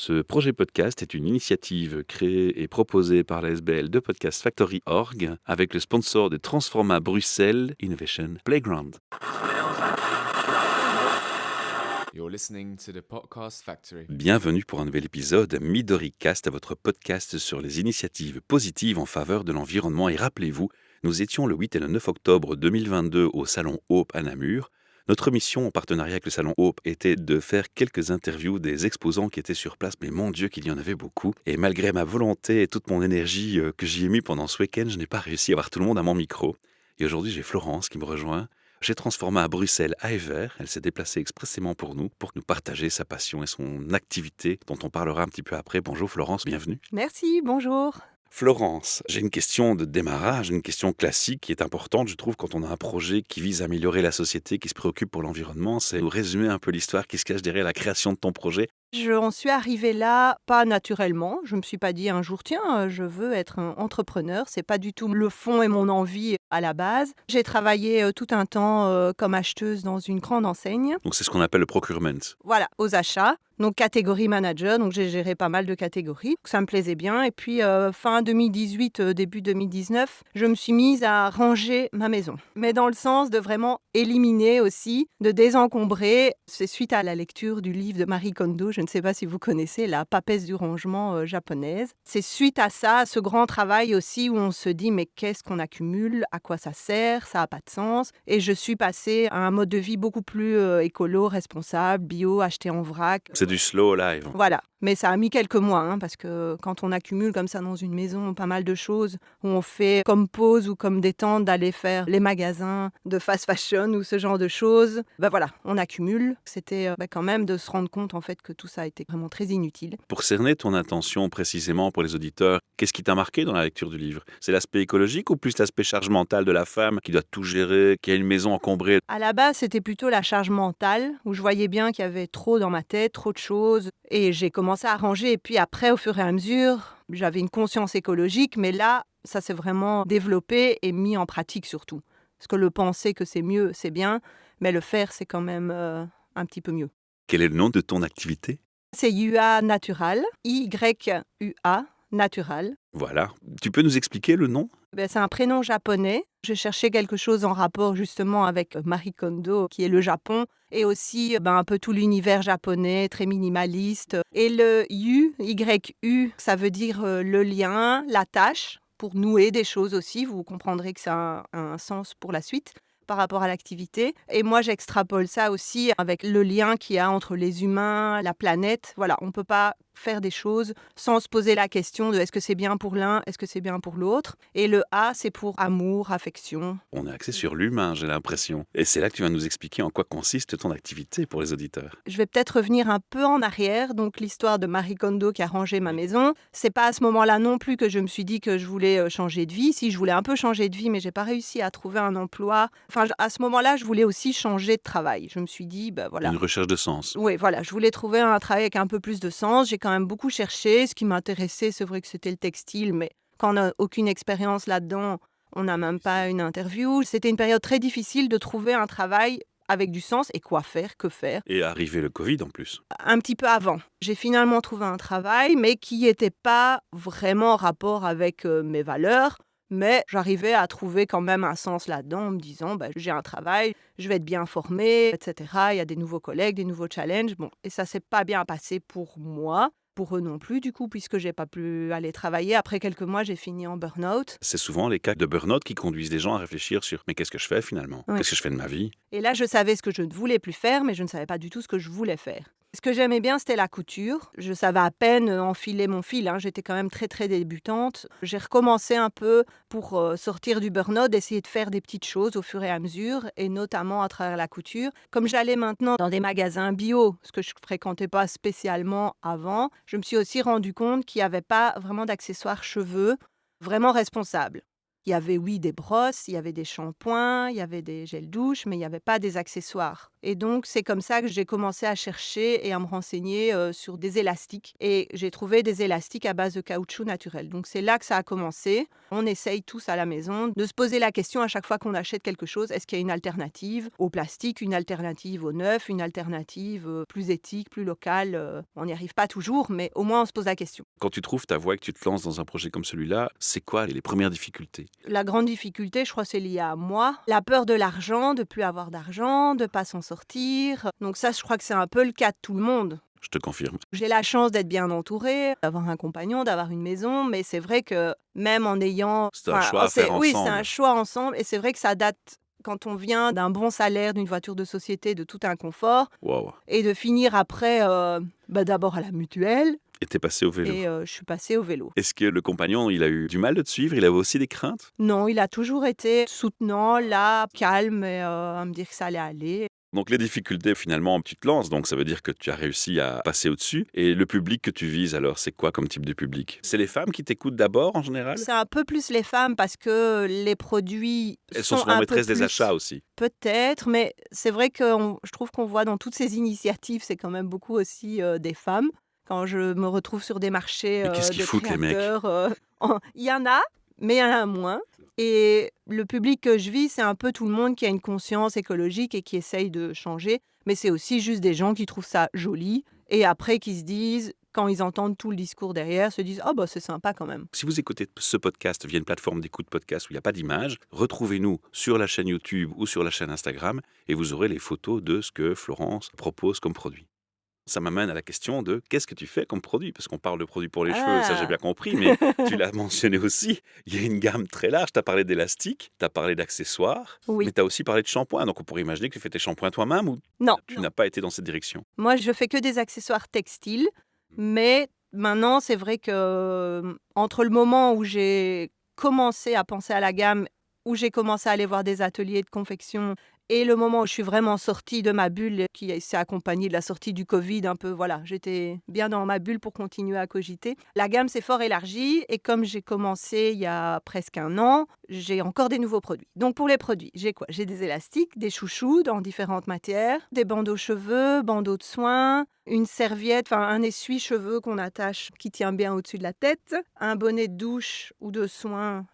Ce projet podcast est une initiative créée et proposée par la SBL de Podcast Factory Org avec le sponsor de Transforma Bruxelles Innovation Playground. You're listening to the Podcast Factory. Bienvenue pour un nouvel épisode MidoriCast, votre podcast sur les initiatives positives en faveur de l'environnement. Et rappelez-vous, nous étions le 8 et le 9 octobre 2022 au Salon Hope à Namur. Notre mission en partenariat avec le Salon Hope était de faire quelques interviews des exposants qui étaient sur place, mais mon Dieu qu'il y en avait beaucoup. Et malgré ma volonté et toute mon énergie que j'y ai mis pendant ce week-end, je n'ai pas réussi à avoir tout le monde à mon micro. Et aujourd'hui, j'ai Florence qui me rejoint. J'ai transformé à Bruxelles à Evert. Elle s'est déplacée expressément pour nous partager sa passion et son activité dont on parlera un petit peu après. Bonjour Florence, bienvenue. Merci, bonjour. Florence, j'ai une question de démarrage, une question classique qui est importante, je trouve, quand on a un projet qui vise à améliorer la société, qui se préoccupe pour l'environnement. C'est de résumer un peu l'histoire qui se cache derrière la création de ton projet. J'en suis arrivée là, pas naturellement. Je me suis pas dit un jour, tiens, je veux être un entrepreneur. C'est pas du tout le fond et mon envie à la base. J'ai travaillé tout un temps comme acheteuse dans une grande enseigne. Donc c'est ce qu'on appelle le procurement. Voilà, aux achats. Donc catégorie manager, donc j'ai géré pas mal de catégories. Ça me plaisait bien. Et puis fin 2018, début 2019, je me suis mise à ranger ma maison. Mais dans le sens de vraiment éliminer aussi, de désencombrer. C'est suite à la lecture du livre de Marie Kondo, je ne sais pas si vous connaissez, la papesse du rangement japonaise. C'est suite à ça, à ce grand travail aussi où on se dit mais qu'est-ce qu'on accumule, à quoi ça sert, ça n'a pas de sens. Et je suis passée à un mode de vie beaucoup plus écolo, responsable, bio, acheté en vrac. C'est du slow life. Voilà, mais ça a mis quelques mois, parce que quand on accumule comme ça dans une maison pas mal de choses, où on fait comme pause ou comme détente d'aller faire les magasins de fast fashion ou ce genre de choses, voilà, on accumule. C'était quand même de se rendre compte en fait que tout ça a été vraiment très inutile. Pour cerner ton intention précisément pour les auditeurs, qu'est-ce qui t'a marqué dans la lecture du livre ? C'est l'aspect écologique ou plus l'aspect charge mentale de la femme qui doit tout gérer, qui a une maison encombrée ? À la base, c'était plutôt la charge mentale, où je voyais bien qu'il y avait trop dans ma tête, trop de choses. Et j'ai commencé à ranger. Et puis après, au fur et à mesure, j'avais une conscience écologique. Mais là, ça s'est vraiment développé et mis en pratique surtout. Parce que le penser que c'est mieux, c'est bien. Mais le faire, c'est quand même un petit peu mieux. Quel est le nom de ton activité ? C'est UA Natural, Y-U-A Natural. Voilà. Tu peux nous expliquer le nom ? C'est un prénom japonais. Je cherchais quelque chose en rapport justement avec Marie Kondo, qui est le Japon, et aussi un peu tout l'univers japonais, très minimaliste. Et le Y-U, ça veut dire le lien, la tâche, pour nouer des choses aussi. Vous comprendrez que ça a un sens pour la suite par rapport à l'activité. Et moi, j'extrapole ça aussi avec le lien qu'il y a entre les humains, la planète. Voilà, on ne peut pas faire des choses sans se poser la question de est-ce que c'est bien pour l'un, est-ce que c'est bien pour l'autre. Et le A, c'est pour amour, affection. On est axé sur l'humain, j'ai l'impression. Et c'est là que tu vas nous expliquer en quoi consiste ton activité pour les auditeurs. Je vais peut-être revenir un peu en arrière. Donc l'histoire de Marie Kondo qui a rangé ma maison. C'est pas à ce moment-là non plus que je me suis dit que je voulais changer de vie. Si, je voulais un peu changer de vie, mais j'ai pas réussi à trouver un emploi. Enfin, à ce moment-là, je voulais aussi changer de travail. Je me suis dit, voilà. Une recherche de sens. Oui, voilà, je voulais trouver un travail avec un peu plus de sens. J'ai quand même beaucoup cherché. Ce qui m'intéressait, c'est vrai que c'était le textile, mais quand on n'a aucune expérience là-dedans, on n'a même pas une interview. C'était une période très difficile de trouver un travail avec du sens et quoi faire, que faire. Et arrivé le Covid en plus. Un petit peu avant. J'ai finalement trouvé un travail, mais qui n'était pas vraiment en rapport avec mes valeurs. Mais j'arrivais à trouver quand même un sens là-dedans en me disant j'ai un travail, je vais être bien formée, etc. Il y a des nouveaux collègues, des nouveaux challenges. Et ça ne s'est pas bien passé pour moi. Pour eux non plus, du coup, puisque j'ai pas pu aller travailler. Après quelques mois, j'ai fini en burn-out. C'est souvent les cas de burn-out qui conduisent les gens à réfléchir sur mais qu'est-ce que je fais finalement ? Oui. Qu'est-ce que je fais de ma vie ? Et là, je savais ce que je ne voulais plus faire, mais je ne savais pas du tout ce que je voulais faire. Ce que j'aimais bien, c'était la couture. Je savais à peine enfiler mon fil. J'étais quand même très, très débutante. J'ai recommencé un peu pour sortir du burn-out, essayer de faire des petites choses au fur et à mesure, et notamment à travers la couture. Comme j'allais maintenant dans des magasins bio, ce que je ne fréquentais pas spécialement avant, je me suis aussi rendu compte qu'il n'y avait pas vraiment d'accessoires cheveux vraiment responsables. Il y avait, oui, des brosses, il y avait des shampoings, il y avait des gels douche, mais il n'y avait pas des accessoires. Et donc, c'est comme ça que j'ai commencé à chercher et à me renseigner sur des élastiques. Et j'ai trouvé des élastiques à base de caoutchouc naturel. Donc, c'est là que ça a commencé. On essaye tous à la maison de se poser la question à chaque fois qu'on achète quelque chose, est-ce qu'il y a une alternative au plastique, une alternative au neuf, une alternative plus éthique, plus locale. On n'y arrive pas toujours, mais au moins on se pose la question. Quand tu trouves ta voie et que tu te lances dans un projet comme celui-là, c'est quoi les premières difficultés? La grande difficulté, je crois, c'est lié à moi. La peur de l'argent, de plus avoir d'argent, de pas s'en sortir. Donc ça, je crois que c'est un peu le cas de tout le monde. Je te confirme. J'ai la chance d'être bien entourée, d'avoir un compagnon, d'avoir une maison, mais c'est vrai que même en ayant... C'est un choix à faire Oui, c'est ensemble. un choix ensemble, et c'est vrai que ça date quand on vient d'un bon salaire, d'une voiture de société, de tout un confort, Waouh. et de finir après, d'abord à la mutuelle, Et t'es passé au vélo. et je suis passée au vélo. Est-ce que le compagnon, il a eu du mal de te suivre? Il avait aussi des craintes? Non, il a toujours été soutenant, là, calme, et à me dire que ça allait aller. Donc les difficultés, finalement, tu te lances, donc ça veut dire que tu as réussi à passer au-dessus. Et le public que tu vises, alors, c'est quoi comme type de public? C'est les femmes qui t'écoutent d'abord, en général? C'est un peu plus les femmes parce que les produits Elles sont sont souvent un peu maîtresses des plus... achats aussi. Peut-être, mais c'est vrai que je trouve qu'on voit dans toutes ces initiatives, c'est quand même beaucoup aussi des femmes. Quand je me retrouve sur des marchés Mais qu'est-ce qu'ils de foutent, les mecs? créateurs, il y en a, mais il y en a moins. Et le public que je vis, c'est un peu tout le monde qui a une conscience écologique et qui essaye de changer. Mais c'est aussi juste des gens qui trouvent ça joli et après qui se disent, quand ils entendent tout le discours derrière, se disent « Oh, bah c'est sympa quand même ». Si vous écoutez ce podcast via une plateforme d'écoute podcast où il n'y a pas d'image, retrouvez-nous sur la chaîne YouTube ou sur la chaîne Instagram et vous aurez les photos de ce que Florence propose comme produit. Ça m'amène à la question de qu'est-ce que tu fais comme produit? Parce qu'on parle de produits pour les cheveux, ça j'ai bien compris, mais tu l'as mentionné aussi, il y a une gamme très large. Tu as parlé d'élastiques, tu as parlé d'accessoires, Oui. mais tu as aussi parlé de shampoing. Donc on pourrait imaginer que tu fais tes shampoings toi-même ou Non, tu n'as pas été dans cette direction. moi je fais que des accessoires textiles, mais maintenant c'est vrai que entre le moment où j'ai commencé à penser à la gamme, où j'ai commencé à aller voir des ateliers de confection, et le moment où je suis vraiment sortie de ma bulle, qui s'est accompagnée de la sortie du Covid, un peu, voilà, j'étais bien dans ma bulle pour continuer à cogiter. La gamme s'est fort élargie, et comme j'ai commencé il y a presque 1 an, j'ai encore des nouveaux produits. Donc pour les produits, j'ai quoi? J'ai des élastiques, des chouchous dans différentes matières, des bandeaux cheveux, bandeaux de soins, une serviette, enfin un essuie-cheveux qu'on attache qui tient bien au-dessus de la tête, un bonnet de douche ou de soins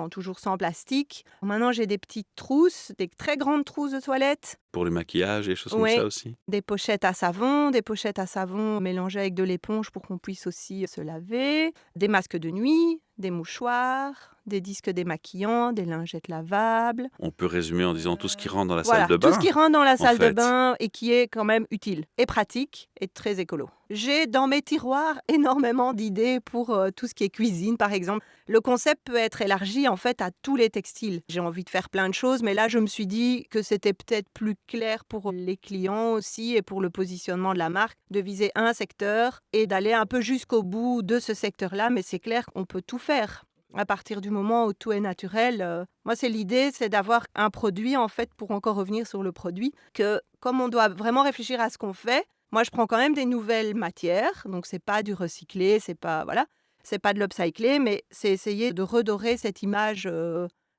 toujours sans plastique. Maintenant j'ai des petites trousses, des très grandes trousses de toilette, Pour le maquillage et des choses comme Oui. ça aussi. des pochettes à savon mélangées avec de l'éponge pour qu'on puisse aussi se laver, des masques de nuit, des mouchoirs, des disques démaquillants, des lingettes lavables. On peut résumer en disant tout ce qui rentre dans la Voilà, salle de bain. tout ce qui rentre dans la salle de fait. bain et qui est quand même utile et pratique et très écolo. J'ai dans mes tiroirs énormément d'idées pour tout ce qui est cuisine, par exemple. Le concept peut être élargi en fait à tous les textiles. J'ai envie de faire plein de choses, mais là je me suis dit que c'était peut-être plus clair pour les clients aussi et pour le positionnement de la marque de viser un secteur et d'aller un peu jusqu'au bout de ce secteur-là, mais c'est clair qu'on peut tout faire. À partir du moment où tout est naturel, moi c'est l'idée, c'est d'avoir un produit en fait, pour encore revenir sur le produit, que comme on doit vraiment réfléchir à ce qu'on fait, moi je prends quand même des nouvelles matières, donc c'est pas du recyclé, c'est pas de l'upcyclé, mais c'est essayer de redorer cette image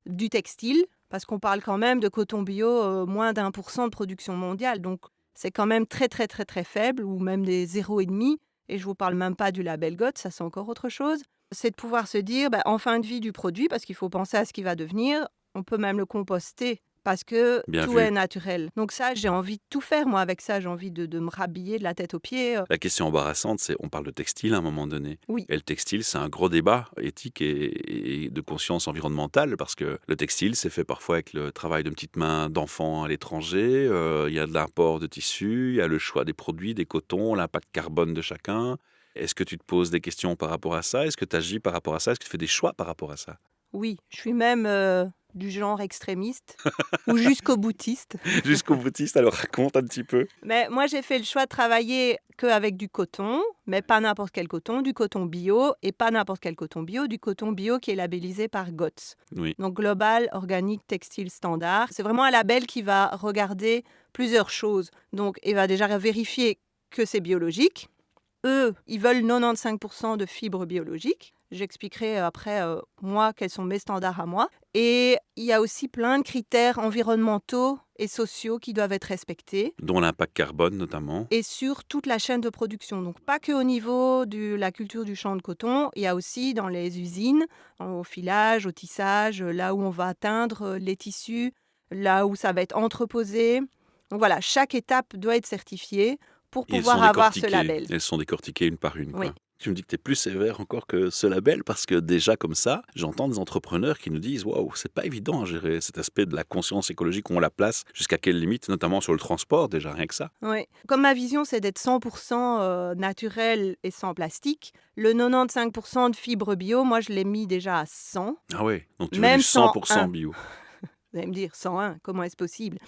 du textile, parce qu'on parle quand même de coton bio, moins d'1% de production mondiale, donc c'est quand même très très très très faible, ou même des 0,5, et je vous parle même pas du label GOTS, ça c'est encore autre chose. C'est de pouvoir se dire, en fin de vie du produit, parce qu'il faut penser à ce qui va devenir, on peut même le composter parce que Bien tout vu. est naturel. Donc ça, j'ai envie de tout faire, moi, avec ça. J'ai envie de me rhabiller de la tête aux pieds. La question embarrassante, c'est on parle de textile à un moment donné. Oui. Et le textile, c'est un gros débat éthique et de conscience environnementale parce que le textile, c'est fait parfois avec le travail de petites mains d'enfants à l'étranger. Il y a de l'import de tissus, il y a le choix des produits, des cotons, l'impact carbone de chacun. Est-ce que tu te poses des questions par rapport à ça? Est-ce que tu agis par rapport à ça? Est-ce que tu fais des choix par rapport à ça? Oui, je suis même du genre extrémiste ou jusqu'au boutiste. Jusqu'au boutiste, alors raconte un petit peu. Mais moi, j'ai fait le choix de travailler qu'avec du coton, mais pas n'importe quel coton, du coton bio, et pas n'importe quel coton bio, du coton bio qui est labellisé par GOTS. Oui. Donc Global Organic Textile Standard. C'est vraiment un label qui va regarder plusieurs choses. Donc il va déjà vérifier que c'est biologique, eux, ils veulent 95% de fibres biologiques. J'expliquerai après, moi, quels sont mes standards à moi. Et il y a aussi plein de critères environnementaux et sociaux qui doivent être respectés. Dont l'impact carbone notamment. Et sur toute la chaîne de production. Donc pas qu'au niveau de la culture du champ de coton, il y a aussi dans les usines, au filage, au tissage, là où on va atteindre les tissus, là où ça va être entreposé. Donc voilà, chaque étape doit être certifiée pour Et pouvoir avoir ce label. elles sont décortiquées une par une, quoi. Oui. Tu me dis que tu es plus sévère encore que ce label parce que déjà comme ça, j'entends des entrepreneurs qui nous disent « Waouh, c'est pas évident à gérer cet aspect de la conscience écologique, où on la place, jusqu'à quelle limite, notamment sur le transport, déjà rien que ça. » Oui. Comme ma vision, c'est d'être 100% naturel et sans plastique, le 95% de fibres bio, moi, je l'ai mis déjà à 100. Ah ouais, donc tu veux Même du 100% 101. bio. Vous allez me dire 101, comment est-ce possible?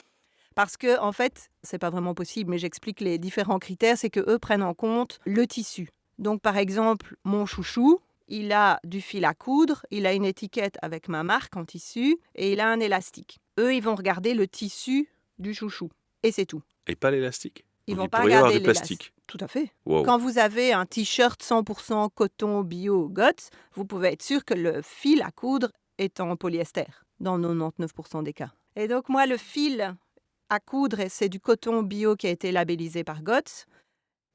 Parce que en fait, c'est pas vraiment possible, mais j'explique les différents critères, c'est que eux prennent en compte le tissu. Donc par exemple, mon chouchou, il a du fil à coudre, il a une étiquette avec ma marque en tissu et il a un élastique. Eux, ils vont regarder le tissu du chouchou et c'est tout. Et pas l'élastique. Ils Donc vont il pas pourrait y avoir regarder du l'élastique. plastique. Tout à fait. Wow. Quand vous avez un t-shirt 100% coton bio GOTS, vous pouvez être sûr que le fil à coudre est en polyester, dans 99% des cas. Et donc moi, le fil à coudre, c'est du coton bio qui a été labellisé par GOTS.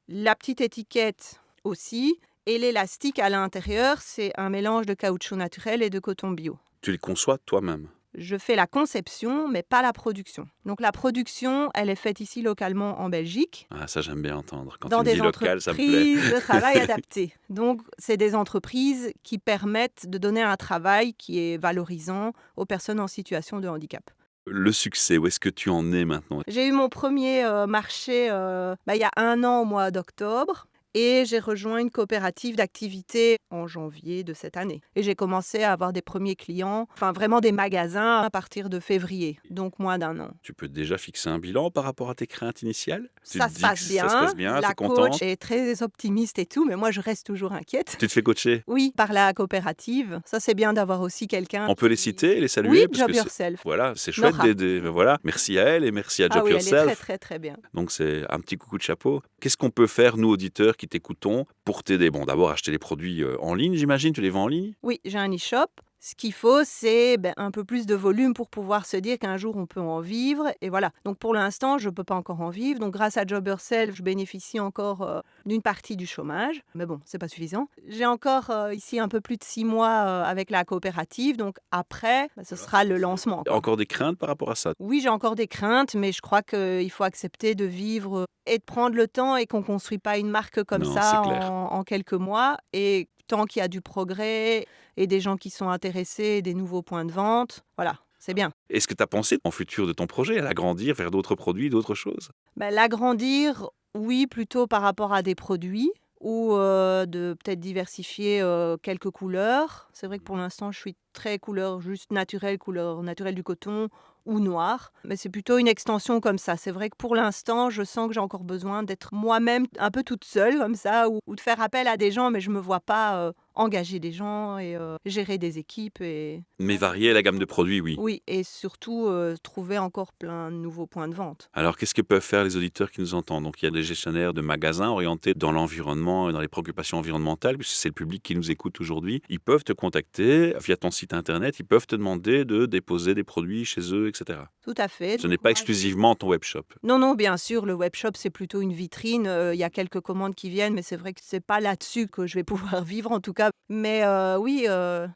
La petite étiquette aussi. Et l'élastique à l'intérieur, c'est un mélange de caoutchouc naturel et de coton bio. Tu les conçois toi-même. Je fais la conception, mais pas la production. Donc la production, elle est faite ici localement en Belgique. Ah, ça j'aime bien entendre. Quand Dans tu me des dis local, ça me plaît. entreprises de travail adaptées. Donc, c'est des entreprises qui permettent de donner un travail qui est valorisant aux personnes en situation de handicap. Le succès, où est-ce que tu en es maintenant? J'ai eu mon premier marché il y a 1 an au mois d'octobre. Et j'ai rejoint une coopérative d'activité en janvier de cette année. Et j'ai commencé à avoir des premiers clients, enfin vraiment des magasins à partir de février, donc moins d'1 an. Tu peux déjà fixer un bilan par rapport à tes craintes initiales? Tu Ça te se dis passe que bien, Ça se passe bien, la t'es contente? coach est très optimiste et tout, mais moi je reste toujours inquiète. Tu te fais coacher? Oui, par la coopérative. Ça, c'est bien d'avoir aussi quelqu'un On peut les qui- citer et les saluer? Oui, parce Job que c'est- Yourself. Voilà, c'est chouette Nora. d'aider. Ben voilà, merci à elle et merci à Ah Job oui, elle est Yourself. très, très, très bien. Donc c'est un petit coucou de chapeau. Qu'est-ce qu'on peut faire, nous auditeurs qui t'écoutons, pour t'aider? Bon, d'abord acheter les produits en ligne, j'imagine. Tu les vends en ligne? Oui, j'ai un e-shop. Ce qu'il faut, c'est un peu plus de volume pour pouvoir se dire qu'un jour, on peut en vivre. Et voilà. Donc, pour l'instant, je ne peux pas encore en vivre. Donc, grâce à Job Yourself, je bénéficie encore d'une partie du chômage. Mais bon, c'est pas suffisant. J'ai encore ici un peu plus de 6 mois avec la coopérative. Donc, après, ce sera le lancement, quoi. Encore des craintes par rapport à ça? Oui, j'ai encore des craintes, mais je crois qu'il faut accepter de vivre et de prendre le temps et qu'on ne construit pas une marque comme Non, ça c'est clair. en quelques mois. Et tant qu'il y a du progrès et des gens qui sont intéressés, des nouveaux points de vente, voilà, c'est bien. Est-ce que tu as pensé en futur de ton projet, à l'agrandir, vers d'autres produits, d'autres choses? L'agrandir, oui, plutôt par rapport à des produits ou de peut-être diversifier quelques couleurs. C'est vrai que pour l'instant, je suis très couleur naturelle du coton ou noir. Mais c'est plutôt une extension comme ça. C'est vrai que pour l'instant, je sens que j'ai encore besoin d'être moi-même un peu toute seule comme ça ou de faire appel à des gens, mais je ne me vois pas engager des gens et gérer des équipes. Mais varier la gamme de produits, oui. Oui, et surtout trouver encore plein de nouveaux points de vente. Alors, qu'est-ce que peuvent faire les auditeurs qui nous entendent? Donc, il y a des gestionnaires de magasins orientés dans l'environnement et dans les préoccupations environnementales, puisque c'est le public qui nous écoute aujourd'hui. Ils peuvent te contacter via ton site internet, ils peuvent te demander de déposer des produits chez eux, etc. Tout à fait. Ce n'est pas exclusivement ton webshop. Non, non, bien sûr, le webshop, c'est plutôt une vitrine. Il y a quelques commandes qui viennent, mais c'est vrai que c'est pas là-dessus que je vais pouvoir vivre, en tout cas. Mais oui,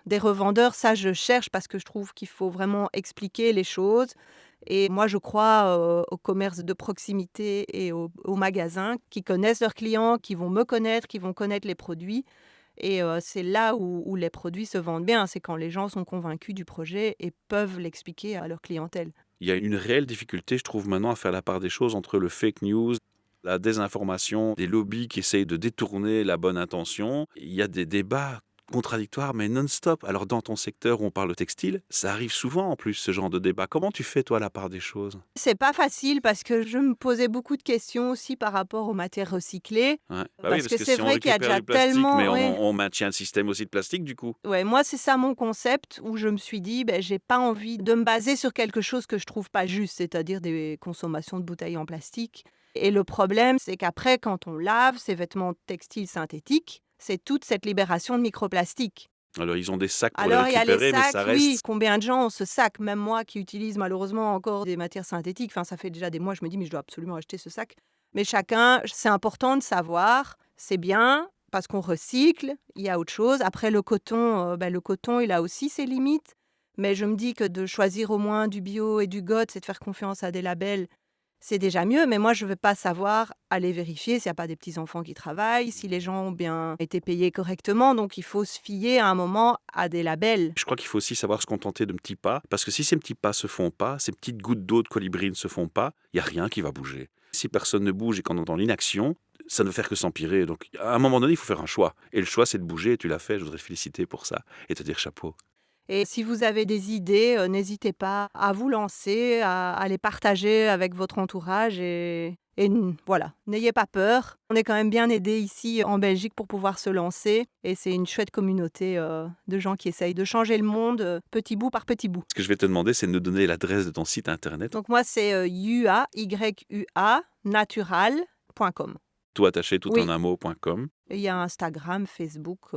des revendeurs, ça, je cherche parce que je trouve qu'il faut vraiment expliquer les choses. Et moi, je crois au commerce de proximité et aux magasins qui connaissent leurs clients, qui vont me connaître, qui vont connaître les produits. Et c'est là où les produits se vendent bien. C'est quand les gens sont convaincus du projet et peuvent l'expliquer à leur clientèle. Il y a une réelle difficulté, je trouve, maintenant à faire la part des choses entre le fake news, la désinformation, des lobbies qui essayent de détourner la bonne intention. Il y a des débats contradictoires, mais non-stop. Alors, dans ton secteur où on parle de textile, ça arrive souvent en plus, ce genre de débat. Comment tu fais, toi, la part des choses? C'est pas facile parce que je me posais beaucoup de questions aussi par rapport aux matières recyclées. Ouais. Bah Parce oui, que parce que c'est si on vrai qu'il y a récupère déjà du plastique, tellement, mais ouais. on maintient le système aussi de plastique, du coup. Ouais, moi, c'est ça mon concept où je me suis dit, j'ai pas envie de me baser sur quelque chose que je trouve pas juste, c'est-à-dire des consommations de bouteilles en plastique. Et le problème, c'est qu'après, quand on lave ces vêtements textiles synthétiques, c'est toute cette libération de microplastiques. Alors, ils ont des sacs pour Alors, les il y a les récupérer, mais sacs, ça oui. reste... Combien de gens ont ce sac? Même moi qui utilise malheureusement encore des matières synthétiques, enfin, ça fait déjà des mois, je me dis, mais je dois absolument acheter ce sac. Mais chacun, c'est important de savoir, c'est bien parce qu'on recycle, il y a autre chose. Après, le coton, il a aussi ses limites. Mais je me dis que de choisir au moins du bio et du GOTS et de faire confiance à des labels, c'est déjà mieux. Mais moi, je ne veux pas savoir aller vérifier s'il n'y a pas des petits-enfants qui travaillent, si les gens ont bien été payés correctement. Donc, il faut se fier à un moment à des labels. Je crois qu'il faut aussi savoir se contenter de petits pas, parce que si ces petits pas se font pas, ces petites gouttes d'eau de colibri ne se font pas, il n'y a rien qui va bouger. Si personne ne bouge et qu'on est dans l'inaction, ça ne peut faire que s'empirer. Donc, à un moment donné, il faut faire un choix. Et le choix, c'est de bouger, et tu l'as fait, je voudrais te féliciter pour ça, et te dire chapeau. Et si vous avez des idées, n'hésitez pas à vous lancer, à les partager avec votre entourage voilà, n'ayez pas peur. On est quand même bien aidés ici en Belgique pour pouvoir se lancer et c'est une chouette communauté de gens qui essayent de changer le monde petit bout par petit bout. Ce que je vais te demander, c'est de nous donner l'adresse de ton site internet, Donc moi, c'est YUA natural.com. tout attaché, tout Oui. en un mot.com. Et il y a Instagram, Facebook.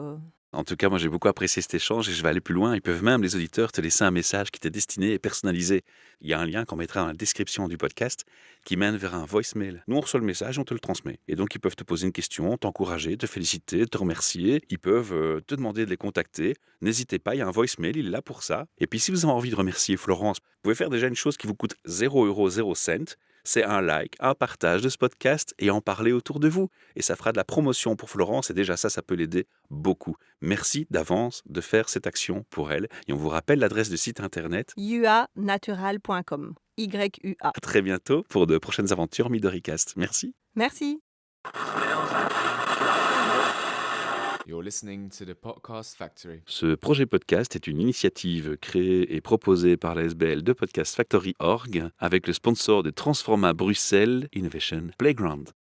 En tout cas, moi, j'ai beaucoup apprécié cet échange et je vais aller plus loin. Ils peuvent même, les auditeurs, te laisser un message qui t'est destiné et personnalisé. Il y a un lien qu'on mettra dans la description du podcast qui mène vers un voicemail. Nous, on reçoit le message et on te le transmet. Et donc, ils peuvent te poser une question, t'encourager, te féliciter, te remercier. Ils peuvent te demander de les contacter. N'hésitez pas, il y a un voicemail, il est là pour ça. Et puis, si vous avez envie de remercier Florence, vous pouvez faire déjà une chose qui vous coûte 0 €, 0 cent. C'est un like, un partage de ce podcast et en parler autour de vous. Et ça fera de la promotion pour Florence et déjà ça peut l'aider beaucoup. Merci d'avance de faire cette action pour elle. Et on vous rappelle l'adresse du site internet. yuanatural.com. YUA. À très bientôt pour de prochaines aventures Midoricast. Merci. Merci. You're listening to the Podcast Factory. Ce projet podcast est une initiative créée et proposée par la SBL de Podcast Factory Org avec le sponsor de Transforma Bruxelles Innovation Playground.